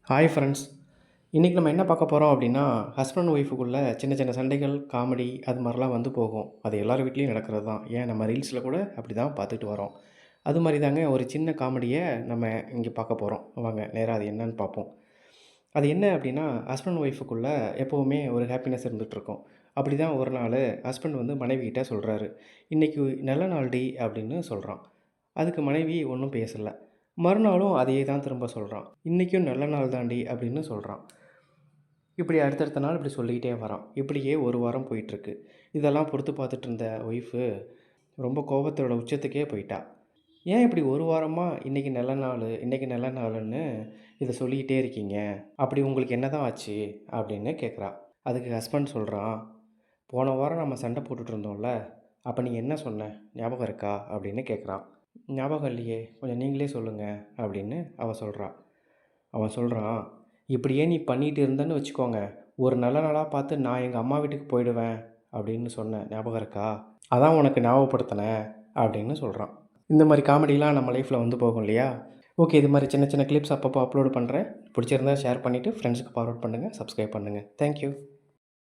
Hi friends. இன்றைக்கி நம்ம என்ன பார்க்க போகிறோம் அப்படின்னா, ஹஸ்பண்ட் ஒய்ஃபுக்குள்ளே சின்ன சின்ன சண்டைகள், காமெடி அது மாதிரிலாம் வந்து போகும். அது எல்லார் வீட்லேயும் நடக்கிறது தான். ஏன் நம்ம ரீல்ஸில் கூட அப்படி தான் பார்த்துட்டு வரோம். அது மாதிரி தாங்க ஒரு சின்ன காமெடியை நம்ம இங்கே பார்க்க போகிறோம். வாங்க நேராக அது என்னன்னு பார்ப்போம். அது என்ன அப்படின்னா, ஹஸ்பண்ட் ஒய்ஃபுக்குள்ளே எப்போவுமே ஒரு ஹாப்பினஸ் இருந்துகிட்ருக்கும். அப்படி தான் ஒரு நாள் ஹஸ்பண்ட் வந்து மனைவிகிட்ட சொல்கிறாரு, "இன்றைக்கி நல்ல நாள்டி" அப்படின்னு சொல்கிறான். அதுக்கு மனைவி ஒன்றும் பேசலை. மறுநாளும் அதையே தான் திரும்ப சொல்கிறான். "இன்றைக்கும் நல்ல நாள் தாண்டி" அப்படின்னு சொல்கிறான். இப்படி அடுத்தடுத்த நாள் இப்படி சொல்லிக்கிட்டே வரான். இப்படியே ஒரு வாரம் போயிட்டுருக்கு. இதெல்லாம் பொறுத்து பார்த்துட்டு இருந்த ஒய்ஃபு ரொம்ப கோபத்தோட உச்சத்துக்கே போயிட்டா. "ஏன் இப்படி ஒரு வாரமாக இன்றைக்கி நல்ல நாள், இன்றைக்கி நல்ல நாளுன்னு இதை சொல்லிக்கிட்டே இருக்கீங்க? அப்படி உங்களுக்கு என்ன தான் ஆச்சு?" அப்படின்னு கேட்குறா. அதுக்கு ஹஸ்பண்ட் சொல்கிறான், "போன வாரம் நம்ம சண்டை போட்டுட்டு இருந்தோம்ல, அப்போ நீ என்ன சொன்ன ஞாபகம் இருக்கா?" அப்படின்னு கேட்குறான். "ஞாபகம் இல்லையே, கொஞ்சம் நீங்களே சொல்லுங்கள்" அப்படின்னு அவள் சொல்கிறா. அவன் சொல்கிறான், "இப்படியே நீ பண்ணிகிட்டு இருந்தேன்னு வச்சுக்கோங்க, ஒரு நல்ல நாளாக பார்த்து நான் எங்கள் அம்மா வீட்டுக்கு போயிடுவேன் அப்படின்னு சொன்னேன், ஞாபகம் இருக்கா? அதான் உனக்கு ஞாபகப்படுத்தினேன்" அப்படின்னு சொல்கிறான். இந்த மாதிரி காமெடிலாம் நம்ம லைஃப்பில் வந்து போகும் இல்லையா? ஓகே, இது மாதிரி சின்ன சின்ன கிளிப்ஸ் அப்பப்போ அப்லோடு பண்ணுறேன். பிடிச்சிருந்தா ஷேர் பண்ணிவிட்டு ஃப்ரெண்ட்ஸுக்கு ஃபார்வர்ட் பண்ணுங்கள், சப்ஸ்கிரைப் பண்ணுங்கள். தேங்க்யூ.